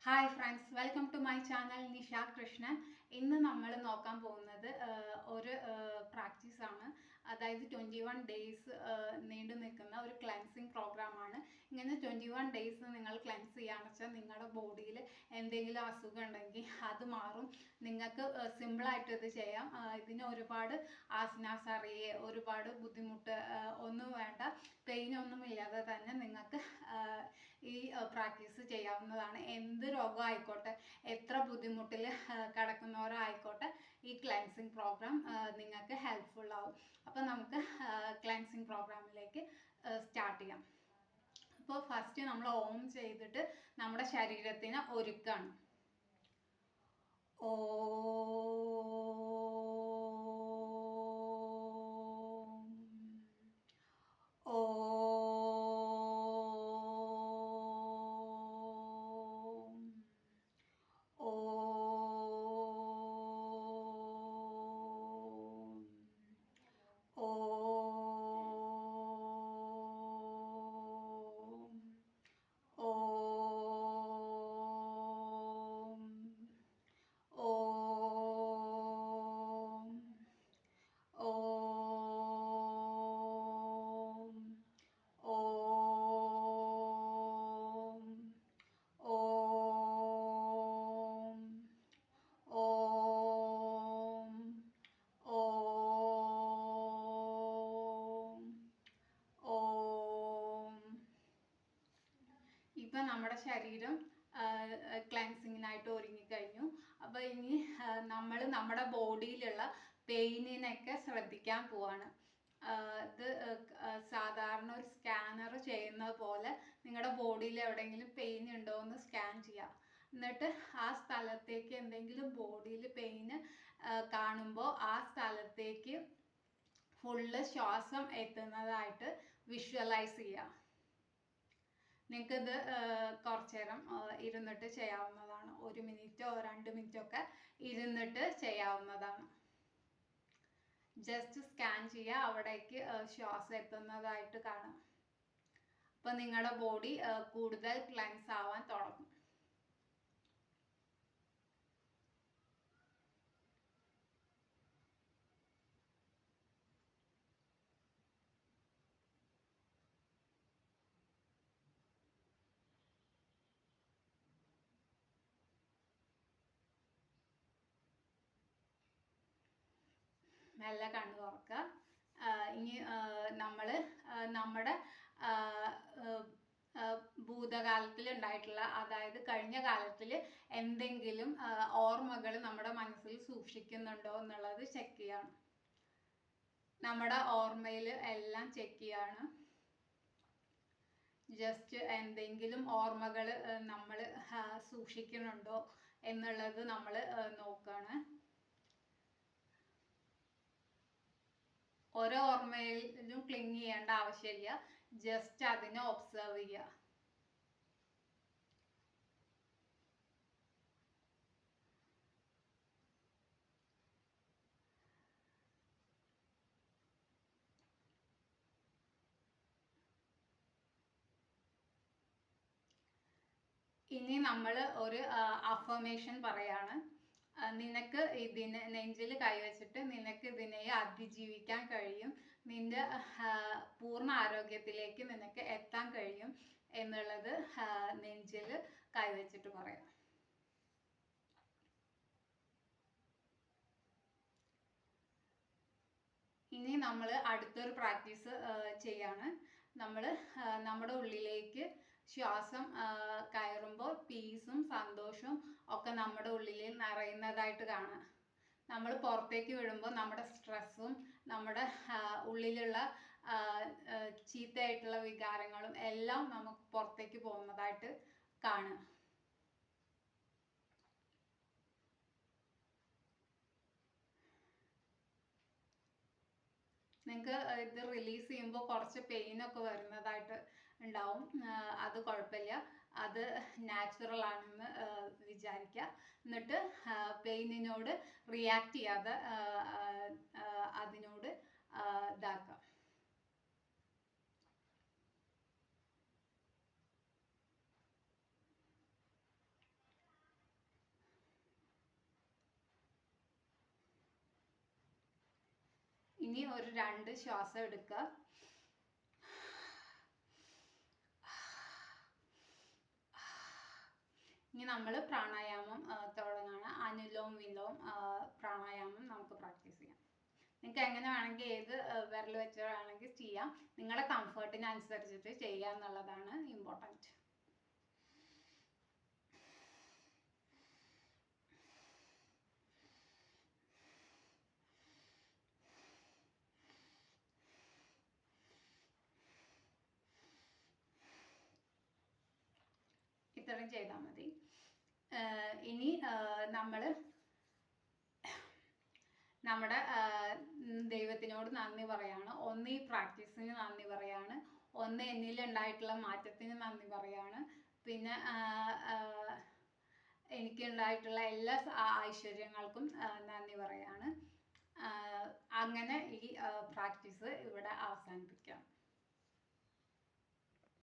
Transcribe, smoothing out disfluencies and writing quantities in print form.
Hi friends, welcome to my channel Nisha Krishnan. ഇന്ന് നമ്മൾ നോക്കാൻ പോകുന്നത് ഒരു പ്രാക്ടീസാണ്. അതായത് 21 ഡേയ്സ് നീണ്ടു നിൽക്കുന്ന ഒരു ക്ലെൻസിങ് പ്രോഗ്രാമാണ്. ഇങ്ങനെ 21 ഡേയ്സ് നിങ്ങൾ ക്ലെൻസ് ചെയ്യുകയാണെന്ന് വെച്ചാൽ നിങ്ങളുടെ ബോഡിയിൽ എന്തെങ്കിലും അസുഖം ഉണ്ടെങ്കിൽ അത് മാറും. നിങ്ങൾക്ക് സിമ്പിളായിട്ട് ഇത് ചെയ്യാം. ഇതിന് ഒരുപാട് ആസനാസ് അറിയേ, ഒരുപാട് ബുദ്ധിമുട്ട് ഒന്നും വേണ്ട. പെയിനൊന്നും ഇല്ലാതെ തന്നെ നിങ്ങൾക്ക് ഈ പ്രാക്ടീസ് ചെയ്യാവുന്നതാണ്. എന്ത് രോഗമായിക്കോട്ടെ, എത്ര ബുദ്ധിമുട്ടിൽ കിടക്കുന്നവരായിക്കോട്ടെ, ഈ ക്ലെൻസിങ് പ്രോഗ്രാം നിങ്ങൾക്ക് ഹെൽപ്ഫുൾ ആവും. അപ്പോൾ നമുക്ക് ക്ലെൻസിങ് പ്രോഗ്രാമിലേക്ക് സ്റ്റാർട്ട് ചെയ്യാം. അപ്പോൾ ഫസ്റ്റ് നമ്മൾ ഓം ചെയ്തിട്ട് നമ്മുടെ ശരീരത്തിന് ഒരുക്കാണ്. ഓ ഇപ്പം നമ്മുടെ ശരീരം ക്ലെൻസിങ്ങിനായിട്ട് ഒരുങ്ങിക്കഴിഞ്ഞു. അപ്പോൾ ഇനി നമ്മൾ നമ്മുടെ ബോഡിയിലുള്ള പെയിനിനൊക്കെ ശ്രദ്ധിക്കാൻ പോവാണ്. ഇത് സാധാരണ ഒരു സ്കാനർ ചെയ്യുന്നത് പോലെ നിങ്ങളുടെ ബോഡിയിൽ എവിടെയെങ്കിലും പെയിൻ ഉണ്ടോ എന്ന് സ്കാൻ ചെയ്യുക. എന്നിട്ട് ആ സ്ഥലത്തേക്ക് എന്തെങ്കിലും ബോഡിയിൽ പെയിന് കാണുമ്പോൾ ആ സ്ഥലത്തേക്ക് ഫുള്ള് ശ്വാസം എത്തുന്നതായിട്ട് വിഷ്വലൈസ് ചെയ്യുക. നിങ്ങൾക്കിത് കുറച്ച് നേരം ഇരുന്നിട്ട് ചെയ്യാവുന്നതാണ്. 1 മിനിറ്റോ 2 മിനിറ്റോ ഒക്കെ ഇരുന്നിട്ട് ചെയ്യാവുന്നതാണ്. ജസ്റ്റ് സ്കാൻ ചെയ്യുക, അവിടേക്ക് ശ്വാസം എത്തുന്നതായിട്ട് കാണാം. അപ്പം നിങ്ങളുടെ ബോഡി കൂടുതൽ ക്ലെൻസ് ആവാൻ തുടങ്ങും. മെല്ലെ കണ്ണു തുറക്കുക. ഇനി നമ്മൾ നമ്മുടെ ഭൂതകാലത്തിൽ ഉണ്ടായിട്ടുള്ള, അതായത് കഴിഞ്ഞ കാലത്തിൽ എന്തെങ്കിലും ഓർമ്മകൾ നമ്മുടെ മനസ്സിൽ സൂക്ഷിക്കുന്നുണ്ടോ എന്നുള്ളത് ചെക്ക് ചെയ്യാണ്. നമ്മുടെ ഓർമ്മയിൽ എല്ലാം ചെക്ക് ചെയ്യാണ്. ജസ്റ്റ് എന്തെങ്കിലും ഓർമ്മകൾ നമ്മൾ സൂക്ഷിക്കുന്നുണ്ടോ എന്നുള്ളത് നമ്മൾ നോക്കുകയാണ്. ഓരോ ഓർമ്മയിലും ക്ലിങ് ചെയ്യേണ്ട ആവശ്യമില്ല, ജസ്റ്റ് അതിനെ ഒബ്സർവ് ചെയ്യുക. ഇനി നമ്മൾ ഒരു അഫർമേഷൻ പറയാണ്. നിനക്ക് ഇതിനെ നെഞ്ചിൽ കൈവച്ചിട്ട് നിനക്ക് ഇതിനെ അതിജീവിക്കാൻ കഴിയും, നിന്റെ പൂർണ്ണ ആരോഗ്യത്തിലേക്ക് നിനക്ക് എത്താൻ കഴിയും എന്നുള്ളത് നെഞ്ചിൽ കൈവച്ചിട്ട് പറയാം. ഇനി നമ്മൾ അടുത്തൊരു പ്രാക്ടീസ് ചെയ്യാണ്. നമ്മൾ നമ്മുടെ ഉള്ളിലേക്ക് ശ്വാസം കയറുമ്പോൾ പീസും സന്തോഷവും ഒക്കെ നമ്മുടെ ഉള്ളിൽ നിറയുന്നതായിട്ട് കാണാം. നമ്മൾ പുറത്തേക്ക് വിടുമ്പോൾ നമ്മുടെ സ്ട്രെസ്സും നമ്മുടെ ഉള്ളിലുള്ള ചീത്തയായിട്ടുള്ള വികാരങ്ങളും എല്ലാം നമുക്ക് പുറത്തേക്ക് പോകുന്നതായിട്ട് കാണുക. നിങ്ങൾക്ക് ഇത് റിലീസ് ചെയ്യുമ്പോൾ കുറച്ച് പെയിനൊക്കെ വരുന്നതായിട്ട് ഉണ്ടാവും. അത് കുഴപ്പമില്ല, അത് നാച്ചുറൽ ആണെന്ന് വിചാരിക്കുക. എന്നിട്ട് പെയിനിനോട് റിയാക്ട് ചെയ്യാതെ അതിനോട് ഇതാക്കുക. ഇനി ഒരു 2 ശ്വാസം എടുക്കുക. ഇനി നമ്മൾ പ്രാണായാമം തുടങ്ങുകയാണ്. അനുലോം വിലോം പ്രാണായാമം നമുക്ക് പ്രാക്ടീസ് ചെയ്യാം. നിങ്ങൾക്ക് എങ്ങനെ വേണമെങ്കിൽ ഏത് വിരൽ വെച്ച് വേണമെങ്കിൽ ചെയ്യാം. നിങ്ങളുടെ കംഫർട്ടിനനുസരിച്ചിട്ട് ചെയ്യുക എന്നുള്ളതാണ് ഇമ്പോർട്ടൻറ്റ്. ഇത്രയും ചെയ്താൽ മതി. ഇനി നമ്മൾ നമ്മുടെ ദൈവത്തിനോട് നന്ദി പറയാണ്. ഒന്ന് ഈ പ്രാക്ടീസിന് നന്ദി പറയാണ്, ഒന്ന് എന്നിലുണ്ടായിട്ടുള്ള മാറ്റത്തിന് നന്ദി പറയാണ്, പിന്നെ എനിക്കുണ്ടായിട്ടുള്ള എല്ലാ ഐശ്വര്യങ്ങൾക്കും നന്ദി പറയാണ്. അങ്ങനെ ഈ പ്രാക്ടീസ് ഇവിടെ അവസാനിപ്പിക്കാം.